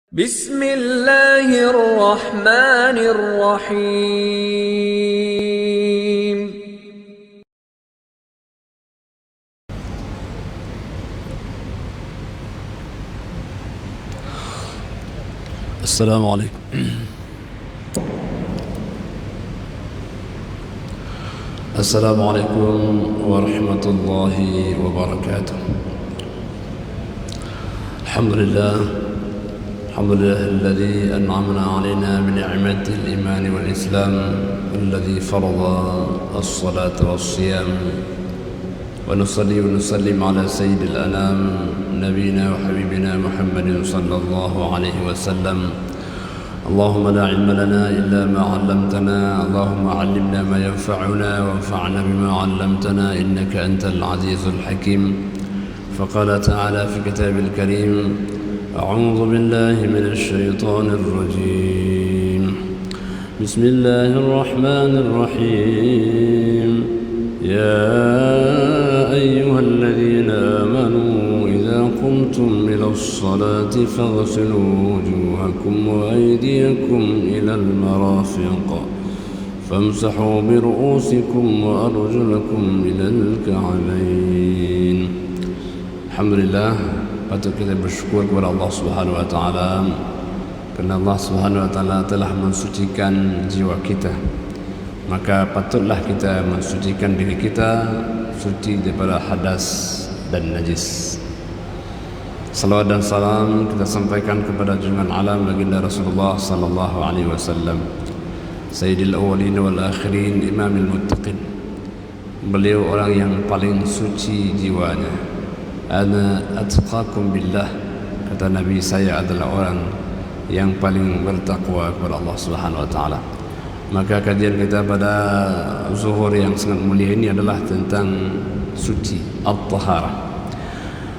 Bismillahirrahmanirrahim. Assalamualaikum. Assalamualaikum warahmatullahi wabarakatuh. Alhamdulillah alladhi an'amna 'alaina bi ni'mati al-iman wal islam alladhi farada as-salata was-siyam wa nusalli wa nusallim ala sayyidil anam nabiyina wa habibina Muhammadin sallallahu alaihi wasallam. اللهم لا علم لنا إلا ما علمتنا اللهم علمنا ما ينفعنا وانفعنا بما علمتنا إنك أنت العزيز الحكيم. فقال تعالى في كتاب الكريم: أعوذ بالله من الشيطان الرجيم بسم الله الرحمن الرحيم. يا أيها الذين آمنوا إذا قمتم إلى الصلاة فاغسلوا وجوهكم وأيديكم إلى المرافق فامسحوا برؤوسكم وأرجلكم إلى الكعبين. Alhamdulillah, patut kita bersyukur kepada Allah Subhanahu wa taala kerana Allah Subhanahu wa taala telah mensucikan jiwa kita. Maka patutlah kita mensucikan diri kita suci daripada hadas dan najis. Salawat dan salam kita sampaikan kepada junjungan alam baginda Rasulullah sallallahu alaihi wasallam, Sayyidil awwalin wal akhirin, imamil muttaqin. Beliau orang yang paling suci jiwanya. Ana atqakum billah, kata Nabi, saya adalah orang yang paling bertakwa kepada Allah Subhanahu wa taala. Maka kajian kita pada zuhur yang sangat mulia ini adalah tentang suci, at-taharah.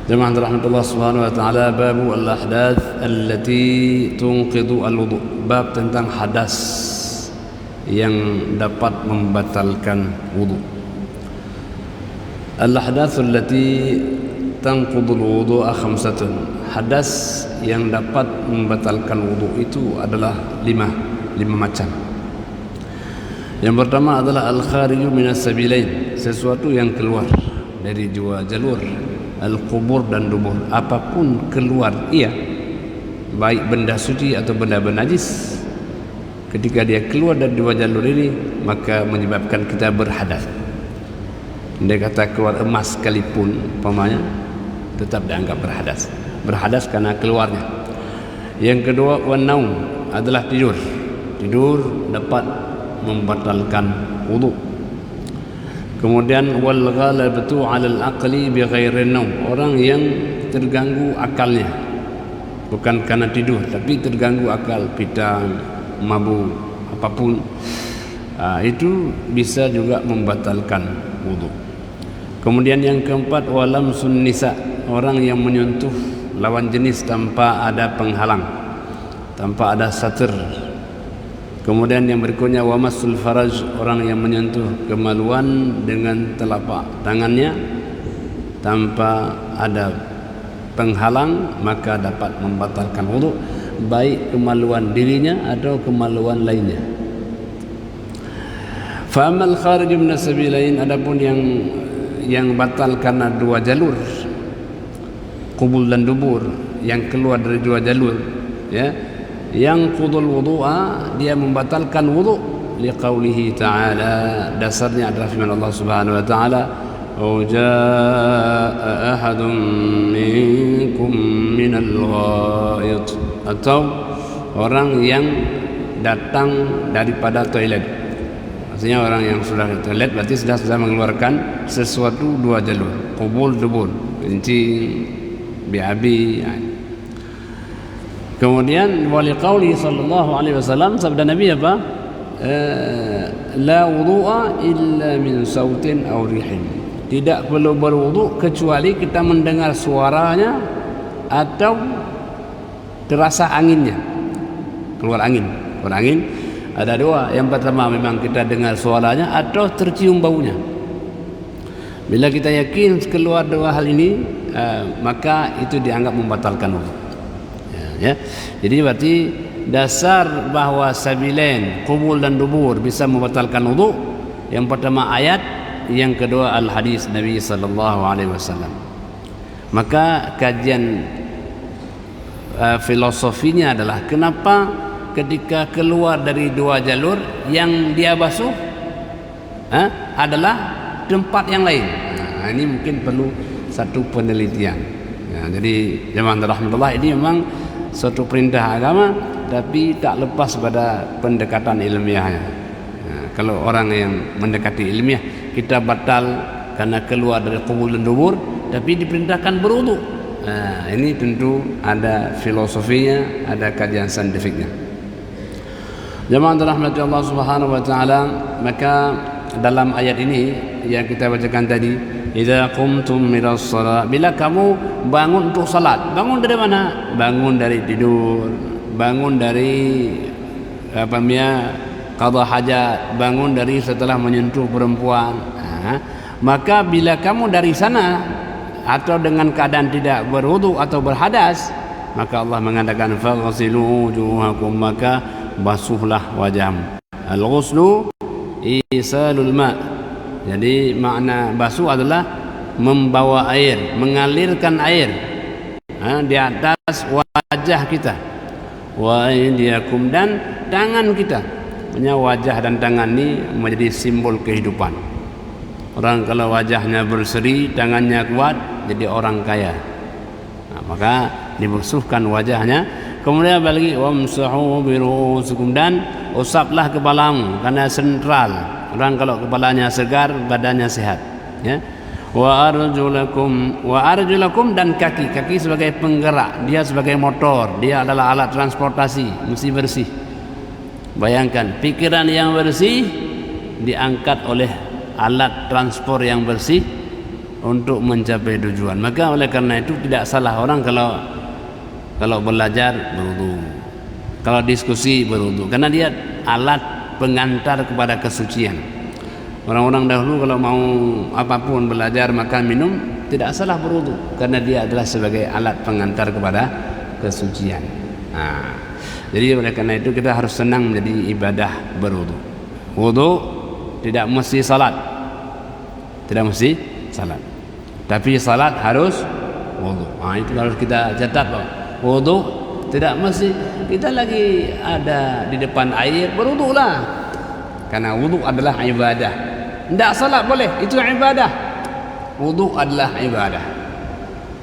Jemaah rahmatullah subhanahu wa ta'ala, babu al-ahdath allati tunqidu al-wudu', bab tentang hadas yang dapat membatalkan wudu'. Al-ahdath allati tanqudu al-wudu'a khamsatun, hadas yang dapat membatalkan wudu' itu adalah lima macam. Yang pertama adalah al-khariju minas sabilain, sesuatu yang keluar dari dua jalur, al-qubur dan dubur. Apapun keluar ia, baik benda suci atau benda najis, ketika dia keluar dari dua jalur ini maka menyebabkan kita berhadas. Dia kata keluar emas sekalipun umpamanya tetap dianggap berhadas karena keluarnya. Yang kedua, wan-naum, adalah tidur dapat membatalkan wudu. Kemudian wal ghalabatu 'ala al-aqli bi ghairi naum, orang yang terganggu akalnya bukan karena tidur tapi terganggu akal, pitam, mabuk, apapun, itu bisa juga membatalkan wudu. Kemudian yang keempat, walamsun nisa, orang yang menyentuh lawan jenis tanpa ada penghalang, tanpa ada satir. Kemudian yang berikutnya, wamasul faraj, orang yang menyentuh kemaluan dengan telapak tangannya tanpa ada penghalang, maka dapat membatalkan wudu, baik kemaluan dirinya atau kemaluan lainnya. Fa amal kharij min as-sabilain, adapun yang batal karena dua jalur, qubul dan dubur, yang keluar dari dua jalur, ya, yang qudul wudu'a, dia membatalkan wudu, liqaulihi ta'ala, dasarnya adalah firman Allah Subhanahu wa ta'ala, "Wa jaa'a ahadun minkum minal ghaid", atau orang yang datang daripada toilet. Maksudnya orang yang sudah ke toilet berarti sudah mengeluarkan sesuatu dua jalur, qubul dubur, kencing, BAB. Kemudian wali qauli sallallahu alaihi wasallam, sabda Nabi apa? La wudu'a illa min sautin aw rihin, tidak perlu berwudu kecuali kita mendengar suaranya atau terasa anginnya, keluar angin. Ada dua, yang pertama memang kita dengar suaranya atau tercium baunya. Bila kita yakin keluar dua hal ini, maka itu dianggap membatalkan wudu. Ya. Jadi berarti dasar bahwa sabilain qubul dan dubur bisa membatalkan wudu, yang pertama ayat, yang kedua al hadis Nabi sallallahu alaihi wasallam. Maka kajian filosofinya adalah kenapa ketika keluar dari dua jalur yang dia basuh adalah tempat yang lain. Ini mungkin perlu satu penelitian. Ya, jadi jemaah rahmatullah, ini memang suatu perintah agama tapi tak lepas pada pendekatan ilmiahnya. Ya, kalau orang yang mendekati ilmiah, kita batal karena keluar dari qubul dan dubur tapi diperintahkan berwudu. Nah, ini tentu ada filosofinya, ada kajian saintifiknya. Jemaah rahmati Allah Subhanahu wa taala, maka dalam ayat ini yang kita bacakan tadi, idza qumtum minas shalah, bila kamu bangun untuk salat. Bangun dari mana? Bangun dari tidur, bangun dari qada hajat, bangun dari setelah menyentuh perempuan. Maka bila kamu dari sana atau dengan keadaan tidak berwudu atau berhadas, maka Allah mengatakan faghsilu wujuhakum, maka basuhlah wajahmu. Al-ghuslu isalul ma. Jadi makna basuh adalah membawa air, mengalirkan air di atas wajah kita. Wa aydiyakum, dan tangan kita. Punya wajah dan tangan ini menjadi simbol kehidupan. Orang kalau wajahnya berseri, tangannya kuat, jadi orang kaya. Maka dibasuhkan wajahnya. Kemudian lagi wamsahu birusukum, dan usaplah kepalamu karena sentral. Orang kalau kepalanya segar, badannya sehat. Ya. Wa arjulakum, dan kaki sebagai penggerak, dia sebagai motor, dia adalah alat transportasi, mesti bersih. Bayangkan pikiran yang bersih diangkat oleh alat transport yang bersih untuk mencapai tujuan. Maka oleh karena itu tidak salah orang kalau belajar berwudu, kalau diskusi berwudu, karena dia alat pengantar kepada kesucian. Orang-orang dahulu kalau mau apapun, belajar, makan, minum, tidak salah berwudu karena dia adalah sebagai alat pengantar kepada kesucian. Jadi oleh karena itu kita harus senang menjadi ibadah berwudu. Wudu tidak mesti salat, tapi salat harus wudu. Itu harus kita catat loh. Wudu tidak mesti kita lagi ada di depan air berwudulah, karena wudu adalah ibadah. Tidak salat boleh, itu ibadah. Wudu adalah ibadah.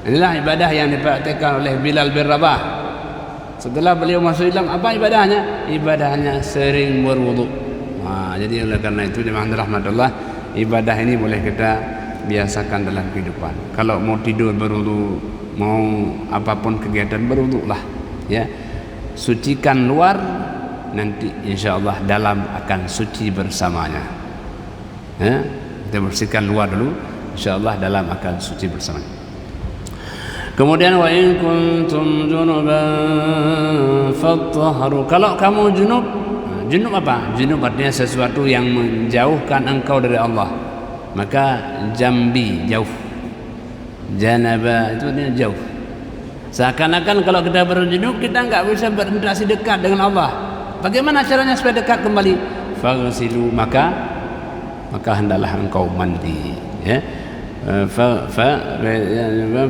Inilah ibadah yang dipraktikkan oleh Bilal bin Rabah. Setelah beliau masuk Islam, apa ibadahnya? Ibadahnya sering berwudu. Jadi oleh karena itu jemaah rahmatullah, ibadah ini boleh kita biasakan dalam kehidupan. Kalau mau tidur berwudu, mau apapun kegiatan berwudulah. Ya, sucikan luar, nanti insyaallah dalam akan suci bersamanya. Ya, kita bersihkan luar dulu, insyaallah dalam akan suci bersamanya. Kemudian wa in kuntum junuban fatahharu, kalau kamu junub apa? Junub artinya sesuatu yang menjauhkan engkau dari Allah. Maka jambi, jauh. Janaba itu artinya jauh. Seakan-akan kalau kita berjunub, kita enggak bisa berinteraksi dekat dengan Allah. Bagaimana caranya supaya dekat kembali? Faghsilu, maka hendaklah engkau mandi, ya.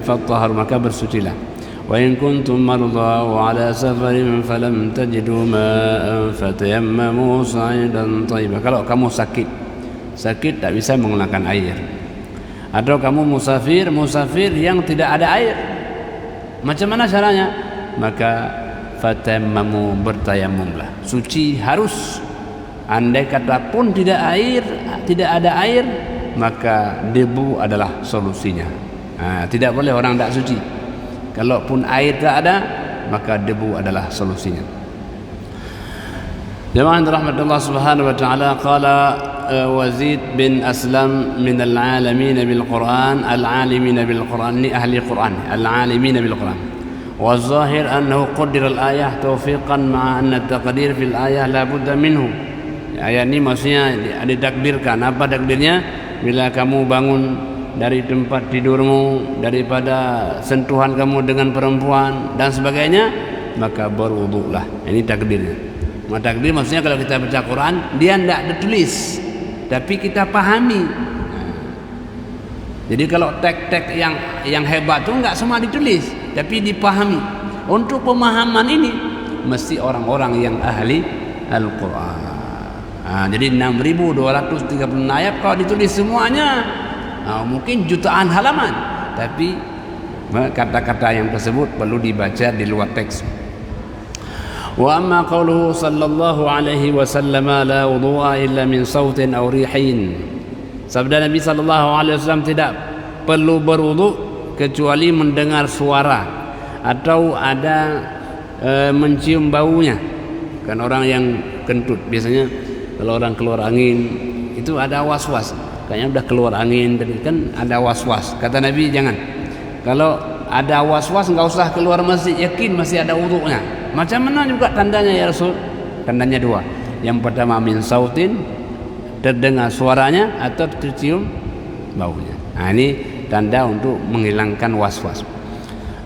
Fatahhar, maka bersucilah. Wa in kuntum marda wa ala safarin falam tajidu ma'an fatayammamu sa'idan thayyiban. Kalau kamu sakit tak bisa menggunakan air, atau kamu musafir yang tidak ada air, macam mana caranya? Maka fatayammamu, bertayamumlah. Suci harus. Andai kata pun tidak ada air, maka debu adalah solusinya. Tidak boleh orang tak suci. Kalaupun air tak ada, maka debu adalah solusinya. Jemaah rahmatullah subhanahu wa ta'ala, qala Wazid bin Aslam min al-alamin bil Quran, al-alimin bil Quran, ni ahli Quran, al-alimin bil Quran. Wa zahir annahu qaddara al-ayah tawfiqan ma'a anna taqdir fil ayah la budda minhu. Ayat ini maksudnya ditakdirkan. Apa takdirnya? Bila kamu bangun dari tempat tidurmu, daripada sentuhan kamu dengan perempuan dan sebagainya, maka berwuduklah. Ini takdirnya. Takdir maksudnya kalau kita baca Quran dia tidak ditulis, tapi kita pahami. Jadi kalau teks-teks yang hebat itu enggak semua ditulis, tapi dipahami. Untuk pemahaman ini mesti orang-orang yang ahli Al-Quran. Jadi 6.236 ayat kalau ditulis semuanya mungkin jutaan halaman, tapi kata-kata yang tersebut perlu dibaca di luar teks. Wa amma qauluhu sallallahu alaihi wasallam la wudu'a illa min sautin aw rihin. Sabda Nabi sallallahu alaihi wasallam tidak perlu berwuduk kecuali mendengar suara atau ada mencium baunya. Kan orang yang kentut biasanya kalau orang keluar angin itu ada was-was, kayaknya udah keluar angin tadi kan ada was-was. Kata Nabi jangan. Kalau ada was-was enggak usah keluar masjid, yakin masih ada wuduknya. Macam mana juga tandanya ya Rasul? Tandanya dua. Yang pertama min sautin, terdengar suaranya atau tercium baunya. Ini tanda untuk menghilangkan was-was.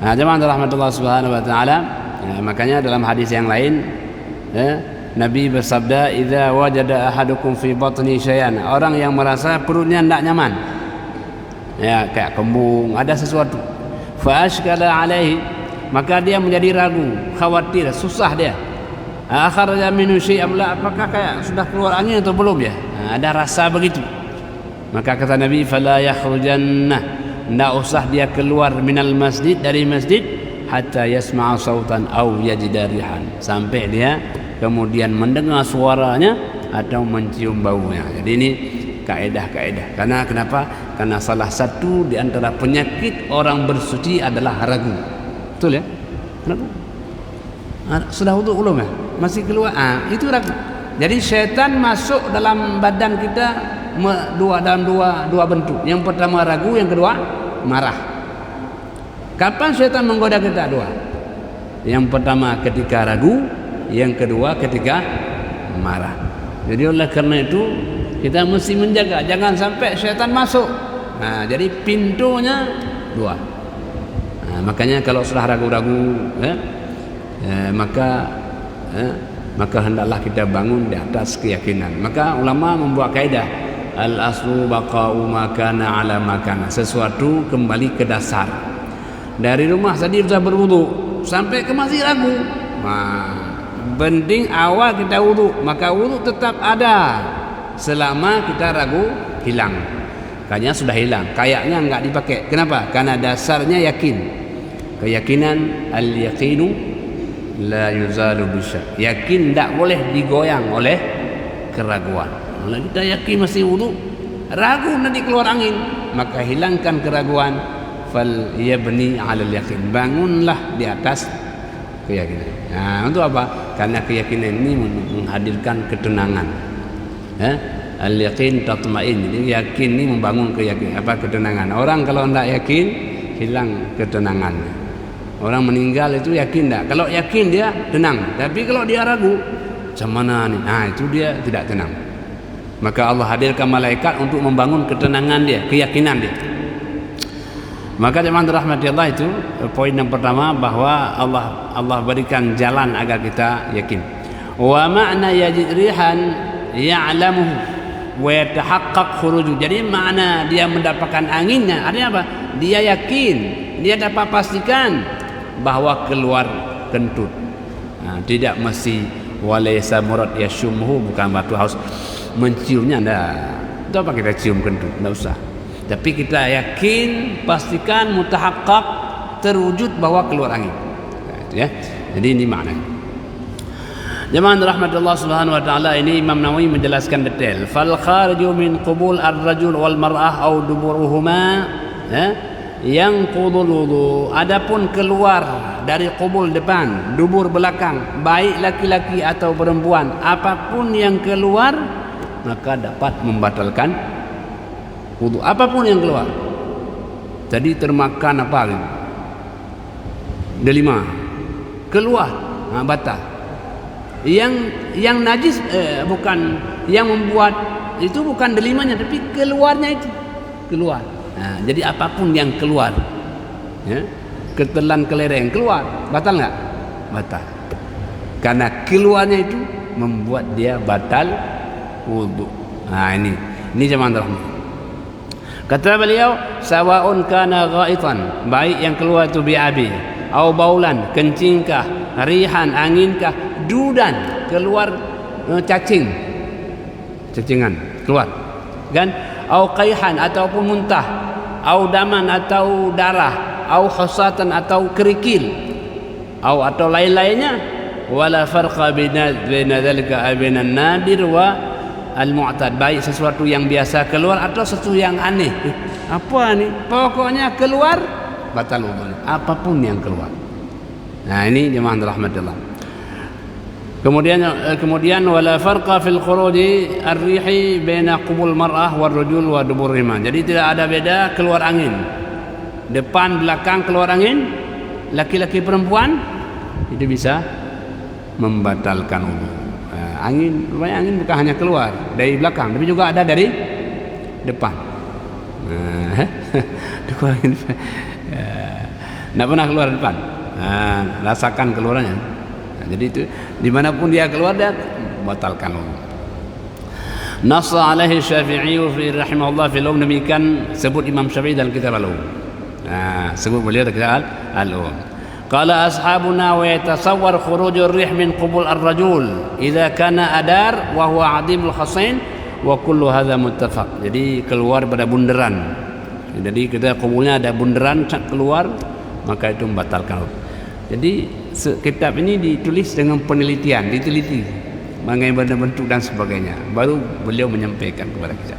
Jemaah rahmatullah subhanahu wa ta'ala, makanya dalam hadis yang lain Nabi bersabda, idza wajada ahadukum fi batni syai'an, orang yang merasa perutnya tidak nyaman, ya kayak kembung, ada sesuatu, fa ashkala alaihi, maka dia menjadi ragu, khawatir, susah dia. Akharaja minhu syai'an la, apakah kayak sudah keluar angin atau belum ya? Ada rasa begitu. Maka kata Nabi, fala yakhrujanna, tidak usah dia keluar minal masjid, dari masjid, hatta yasma'a sautan aw yajida rihan, sampai dia kemudian mendengar suaranya atau mencium baunya. Jadi ini kaedah-kaedah. Karena kenapa? Karena salah satu di antara penyakit orang bersuci adalah ragu. Betul ya? Ragu. Sudah wudu belum ya? Masih keluar. Itu ragu. Jadi syaitan masuk dalam badan kita dalam dua bentuk. Yang pertama ragu, yang kedua marah. Kapan syaitan menggoda kita? Dua. Yang pertama ketika ragu, yang kedua ketika marah. Jadi oleh karena itu kita mesti menjaga jangan sampai syaitan masuk. Jadi pintunya dua. Makanya kalau sudah ragu-ragu maka hendaklah kita bangun di atas keyakinan. Maka ulama membuat kaidah al-aslu baqa'u ma kana ala ma kana, sesuatu kembali ke dasar. Dari rumah tadi sudah berwudu sampai ke masih ragu, penting awal kita wudu, maka wudu tetap ada selama kita ragu hilang. Kayaknya sudah hilang, kayaknya enggak dipakai. Kenapa? Karena dasarnya yakin. Keyakinan al-yaqinu la yuzalu bisyak. Yakin tidak boleh digoyang oleh keraguan. Kalau kita yakin masih wudu, ragu nanti keluar angin, maka hilangkan keraguan. Fal yabni 'alal yaqin. Bangunlah di atas keyakinan. Untuk apa? Karena keyakinan ini menghadirkan ketenangan. Al-yaqin tatma'in. Jadi yakin ini membangun ketenangan. Orang kalau tidak yakin hilang ketenangannya. Orang meninggal itu yakin tak? Kalau yakin dia tenang. Tapi kalau dia ragu, macam mana ni? Itu dia tidak tenang. Maka Allah hadirkan malaikat untuk membangun ketenangan dia, keyakinan dia. Maka jemaah rahmati Allah, itu poin yang pertama, bahwa Allah berikan jalan agar kita yakin. Wa ma'na yajid rihan ya'lamuhu wa yatahaqqaq khuruju. Jadi makna dia mendapatkan anginnya artinya apa? Dia yakin, dia dapat pastikan bahwa keluar kentut. Tidak mesti walaysa murad yashumuhu, bukan batu haus menciumnya enggak. Itu apa kita cium kentut? Enggak usah. Tapi kita yakin, pastikan, mutahaqqaq, terwujud bahwa keluar angin. Ya. Jadi ini maknanya. Jemaah rahmatullah subhanahu wa ta'ala, ini Imam Nawawi menjelaskan detail. Fal khariju min qubul ar-rajul wal mar'ah aw duburuhuma yang qudul wudu. Adapun keluar dari qubul depan, dubur belakang, baik laki-laki atau perempuan, apapun yang keluar maka dapat membatalkan wudu. Apapun yang keluar. Tadi termakan apa gitu? Delima keluar, batal. Yang najis bukan yang membuat itu, bukan delimanya, tapi keluarnya itu keluar. Jadi apapun yang keluar, ketelan kelereng keluar, batal nggak? batal. Karena keluarnya itu membuat dia batal wudu. Ini jemaah rahmat. Kata beliau, sawaun kana ghaitan, baik yang keluar itu biabi, au baulan, kencingkah, rihan, anginkah, dudan, keluar cacingan keluar, kan? Au qaihan ataupun muntah, au daman atau darah, au husatan atau kerikil, atau lain-lainnya, wala farqa baina dzalika bainan nadir wa al-mu'tad, baik sesuatu yang biasa keluar atau sesuatu yang aneh. Apa ni? Pokoknya keluar batal wudu, apapun yang keluar. Nah, ini jemaah rahmatillah. Kemudian wala farqa fil khuruji ar-rihi baina qubul mar'ah war rajul wa duburihima. Jadi tidak ada beda keluar angin. Depan belakang keluar angin, laki-laki perempuan itu bisa membatalkan wudu. Angin bukan hanya keluar dari belakang, tapi juga ada dari depan. Tidak pernah keluar depan. Rasakan keluarannya. Jadi itu dimanapun dia keluar, dia batalkan wudu. Nassa alaihi Syafi'i fi rahimahullah fil demikian sebut Imam Syafi'i dalam kitab al-Um. Sebut beliau dalam kitab al-Um. Qala ashabuna wa yatasawwar khurujur rih min qubul ar-rajul idza kana adar wa huwa adimul khasain wa kullu hadha muttafaq. Jadi keluar pada bunderan. Jadi kita kubulnya ada bunderan keluar, maka itu membatalkan. Jadi kitab ini ditulis dengan penelitian, diteliti bagaimana bentuk dan sebagainya, baru beliau menyampaikan kepada kita.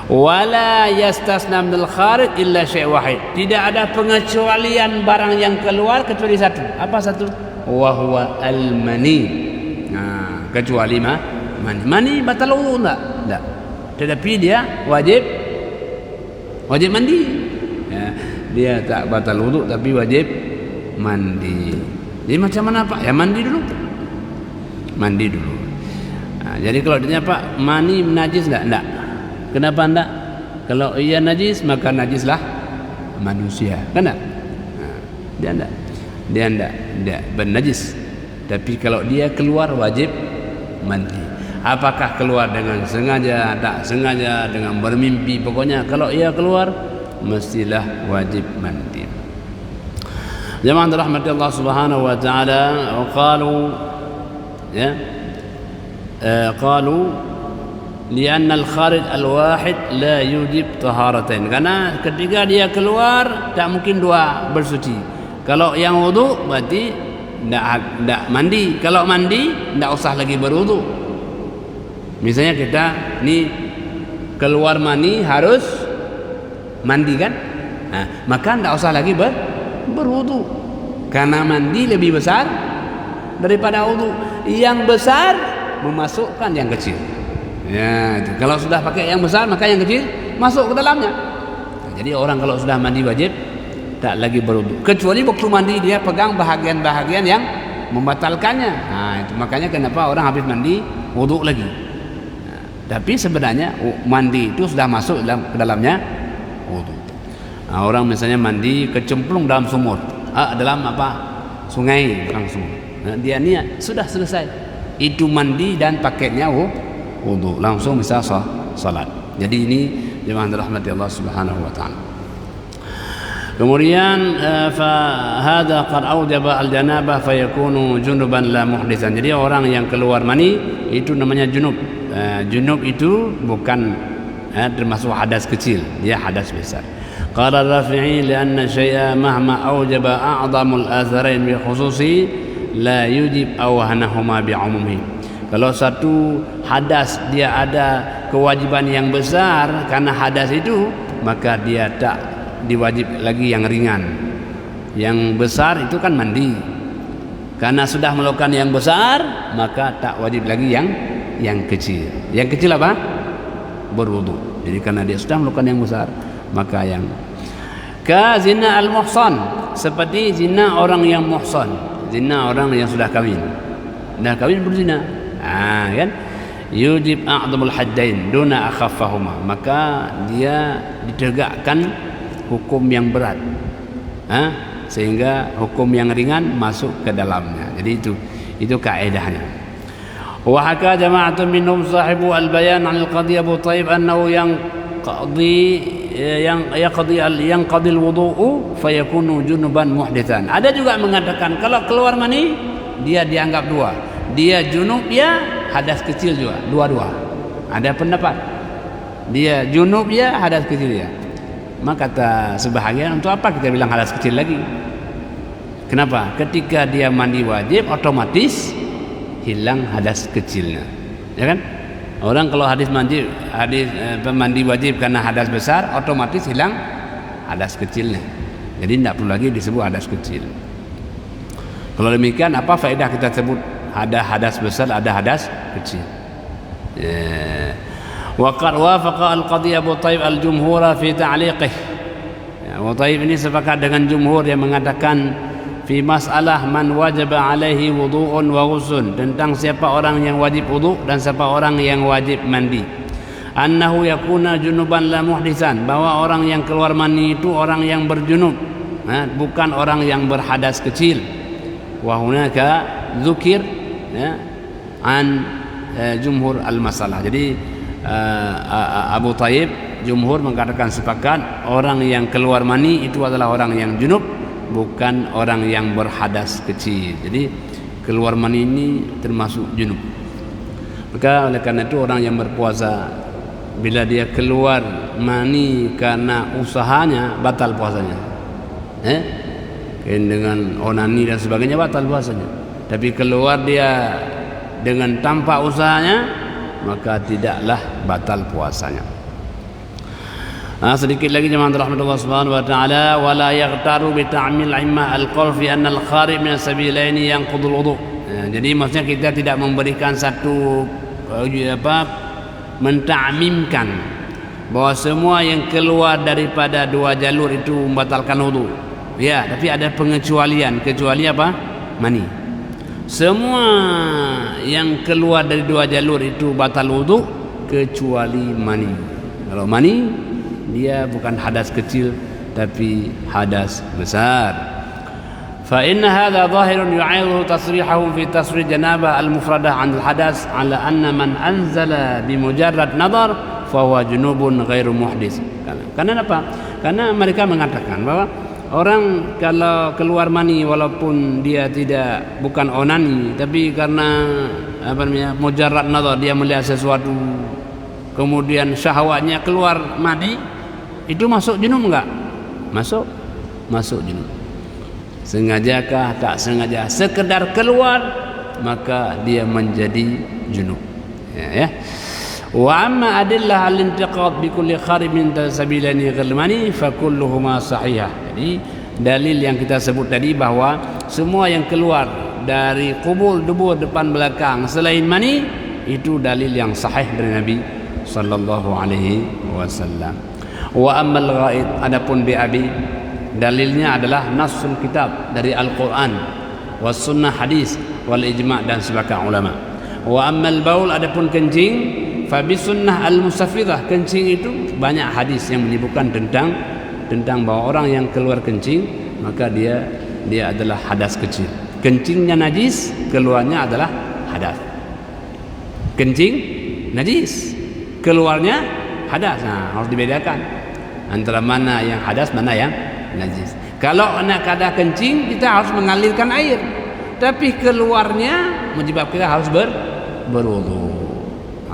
Wala yastasna minal kharij illa syai' wahid. Tidak ada pengecualian barang yang keluar kecuali satu. Apa satu? Wa huwa al-mani. Kecuali mani. Mani batal wudu enggak? Tetapi dia wajib mandi. Dia tak batal wudu tapi wajib mandi. Jadi macam mana Pak? Ya mandi dulu. Jadi kalau dia Pak, mani najis enggak? Kenapa enggak? Kalau ia najis, maka najislah manusia. Kan enggak? Dia enggak bernajis. Tapi kalau dia keluar wajib mandi. Apakah keluar dengan sengaja, tak sengaja, dengan bermimpi, pokoknya kalau ia keluar mestilah wajib mandi. Jemaah rahmati Allah Subhanahu wa taala, qalu lianna al-kharij al-wahid la yujib taharatain. Karena ketika dia keluar tak mungkin dua bersuci. Kalau yang wudu berarti tidak mandi. Kalau mandi tidak usah lagi berwudu. Misalnya kita ni keluar mani harus mandi kan? Maka tidak usah lagi berwudu. Karena mandi lebih besar daripada wudu. Yang besar memasukkan yang kecil. Ya, itu. Kalau sudah pakai yang besar maka yang kecil masuk ke dalamnya. Jadi orang kalau sudah mandi wajib tak lagi berwudu. Kecuali waktu mandi dia pegang bahagian-bahagian yang membatalkannya. Itu makanya kenapa orang habis mandi wudu lagi. Tapi sebenarnya mandi itu sudah masuk ke dalamnya wudu. Orang misalnya mandi kecemplung dalam sumur, dalam sungai langsung. Dia niat sudah selesai. Itu mandi dan pakainya wudu, langsung bisa salat. Jadi ini jemaah rahmati Allah Subhanahu wa taala. Kemudian fa hadza qad aujaba al-janabah fa yakunu junuban la muhditsan. Jadi orang yang keluar mani itu namanya junub. Junub itu bukan termasuk hadas kecil, dia hadas besar. Qala Rafi'i lianna syai'a mahma aujaba a'zamul atharain bi khususi la yujib awhanahuma bi umumih. Kalau satu hadas dia ada kewajiban yang besar karena hadas itu, maka dia tak diwajib lagi yang ringan. Yang besar itu kan mandi. Karena sudah melakukan yang besar, maka tak wajib lagi yang kecil. Yang kecil apa? Berwudu. Jadi karena dia sudah melakukan yang besar, maka yang zina al-muhsan, seperti zina orang yang muhsan, zina orang yang sudah kawin. Dah kawin berzina. Kan? Yujib a'dhamul haddain duna akhaffahuma, maka dia ditegakkan hukum yang berat. sehingga hukum yang ringan masuk ke dalamnya. Jadi itu kaedahnya. Wa haka jama'atun minhum sahibu al-bayan 'an al-qadhi Abu Thaib annahu yanqadi al-wudu'u fayakunu junuban muhditsan. Ada juga mengatakan kalau keluar mani dia dianggap dua. Dia junub, ya hadas kecil juga, dua-dua. Ada pendapat dia junub, ya hadas kecil, ya. Maka kata sebahagian, untuk apa kita bilang hadas kecil lagi? Kenapa? Ketika dia mandi wajib otomatis hilang hadas kecilnya, ya kan? Orang kalau mandi wajib karena hadas besar, otomatis hilang hadas kecilnya. Jadi tidak perlu lagi disebut hadas kecil. Kalau demikian, apa faedah kita sebut ada hadas besar, ada hadas kecil? Wa qad wafaqa al-qadhi Abu Thaib al-jumhura fi ta'liqih. Abu Thaib ini sepakat dengan jumhur yang mengatakan fi masalah man wajaba alaihi wudu'un wa ghuslun, tentang siapa orang yang wajib wudu dan siapa orang yang wajib mandi. Annahu yakuna junuban la muhditsan, bahwa orang yang keluar mani itu orang yang berjunub, bukan orang yang berhadas kecil. Wa hunaka dzukir an jumhur al-masalah. Jadi Abu Thaib jumhur mengatakan sepakat orang yang keluar mani itu adalah orang yang junub, bukan orang yang berhadas kecil. Jadi keluar mani ini termasuk junub. Maka oleh karena itu orang yang berpuasa, bila dia keluar mani karena usahanya, batal puasanya. Dengan onani dan sebagainya, batal puasanya. Tapi keluar dia dengan tanpa usahanya, maka tidaklah batal puasanya. Sedikit lagi jemaah rahmatullah subhanahu wa ta'ala, wala yaghtaru bi ta'mil imma al-qawl fi anna al-kharij min as-sabilaini yanqudul wudu. Jadi maksudnya kita tidak memberikan satu mentamimkan bahwa semua yang keluar daripada dua jalur itu membatalkan wudu. Ya, tapi ada pengecualian. Kecuali apa? Mani. Semua yang keluar dari dua jalur itu batal wudu kecuali mani. Kalau mani, dia bukan hadas kecil tapi hadas besar. Fa inna hadha zahirun yu'ayyidu tasrihahu fi tasrih janabah al-mufradah 'an al-hadas 'ala anna man anzala bi mujarrad nadar fa huwa junubun ghairu muhdits. Karena apa? Karena mereka mengatakan bahwa orang kalau keluar mani walaupun dia bukan onani, tapi karena mujarrad nadar, dia melihat sesuatu kemudian syahwatnya keluar mani, itu masuk junub enggak? Masuk junub. Sengajakah tak sengaja, sekedar keluar maka dia menjadi junub. Ya. Wa amma adillah al-intiqad bi kulli kharij min sabilani ghilmani fa kulluhuma sahihah. Jadi dalil yang kita sebut tadi bahwa semua yang keluar dari kubul, dubur, depan, belakang selain mani itu dalil yang sahih dari Nabi sallallahu alaihi wasallam. Wa ammal ghaid, adapun BAB, dalilnya adalah nasul kitab dari Al-Quran, was sunnah hadis, wal ijma' dan sepakat ulama. Wa ammal baul, adapun kencing, fa bi sunnah al-mustafidah, kencing itu banyak hadis yang menyebutkan tentang bahwa orang yang keluar kencing maka dia adalah hadas kecil. Kencingnya najis, keluarnya adalah hadas. Kencing najis, keluarnya hadas. Harus dibedakan antara mana yang hadas, mana yang najis. Kalau nak kada kencing, kita harus mengalirkan air, tapi keluarnya menyebabkan kita harus berwudu.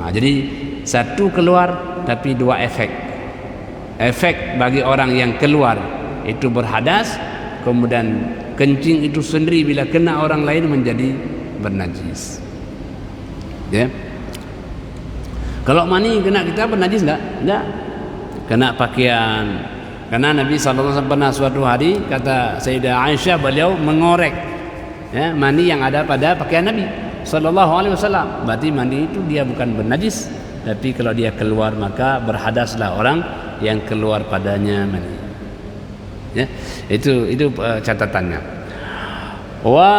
Jadi satu keluar tapi dua efek. Efek bagi orang yang keluar itu berhadas, kemudian kencing itu sendiri bila kena orang lain menjadi bernajis. Ya. Kalau mani kena kita bernajis enggak? Kena pakaian. Karena Nabi SAW pernah suatu hari, kata Sayyidah Aisyah, beliau mengorek mani yang ada pada pakaian Nabi SAW. Berarti mani itu dia bukan bernajis, tapi kalau dia keluar maka berhadaslah orang yang keluar padanya mani. Ya, itu catatannya. Wa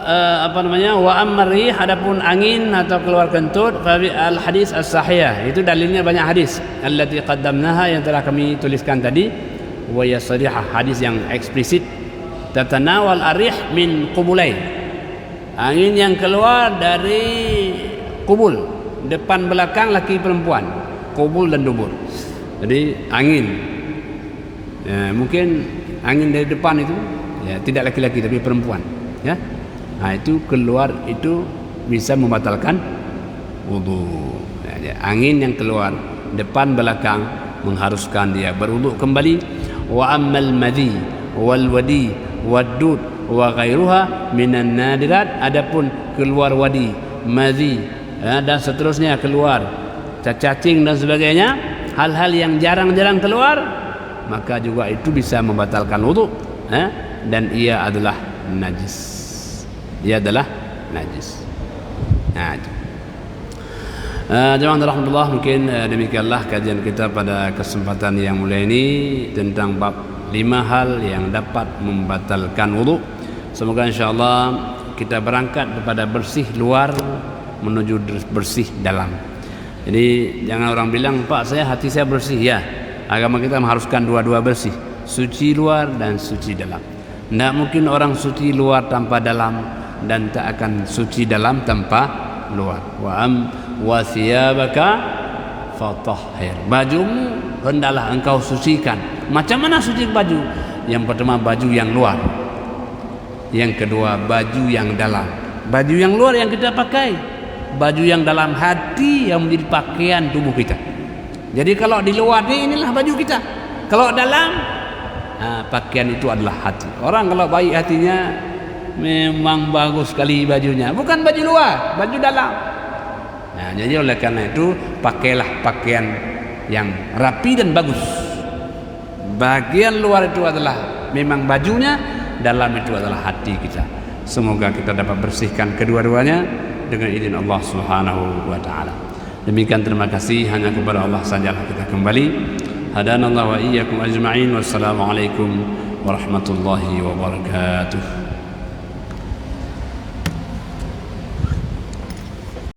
wa amri, hadapun angin atau keluar kentut, fa al hadis as-sahih, itu dalilnya banyak hadis allati qaddamnaha, yang telah kami tuliskan tadi, wa yasrihah, hadis yang eksplisit tatanawal arih min qubulain. Angin yang keluar dari kubul, depan belakang laki perempuan, kubul dan dubur. Jadi angin, mungkin angin dari depan itu ya tidak laki-laki tapi perempuan, ya. Nah, itu keluar itu bisa membatalkan wudu. Ya, angin yang keluar depan belakang mengharuskan dia berwudu kembali. Wa ammal madhi wal wadi wadud wa ghairuha minan nadirat. Adapun keluar wadi, madhi, dan seterusnya keluar cacing dan sebagainya, hal-hal yang jarang-jarang keluar, maka juga itu bisa membatalkan wudu, dan ia adalah najis. Ia adalah najis. Nah, itu. Jemaah rahmatullah, mungkin demikianlah kajian kita pada kesempatan yang mulia ini tentang bab 5 hal yang dapat membatalkan wudu. Semoga insyaallah kita berangkat daripada bersih luar menuju bersih dalam. Jadi jangan orang bilang, Pak, hati saya bersih. Ya, agama kita mengharuskan dua-dua bersih, suci luar dan suci dalam. Tidak mungkin orang suci luar tanpa dalam, dan tak akan suci dalam tanpa luar. Wa thiyabaka fatahhir. Bajumu hendaklah engkau sucikan. Macam mana suci baju? Yang pertama baju yang luar, yang kedua baju yang dalam. Baju yang luar yang kita pakai, baju yang dalam hati yang menjadi pakaian tubuh kita. Jadi kalau di luar inilah baju kita, kalau dalam pakaian itu adalah hati. Orang kalau baik hatinya memang bagus sekali bajunya, bukan baju luar, baju dalam. Nah, jadi oleh karena itu pakailah pakaian yang rapi dan bagus. Bagian luar itu adalah memang bajunya, dalam itu adalah hati kita. Semoga kita dapat bersihkan kedua-duanya dengan izin Allah Subhanahu wa taala. Demikian, terima kasih, hanya kepada Allah sajalah kita kembali. Hadanallahu wa iyyakum ajma'in. Wassalamualaikum warahmatullahi wabarakatuh.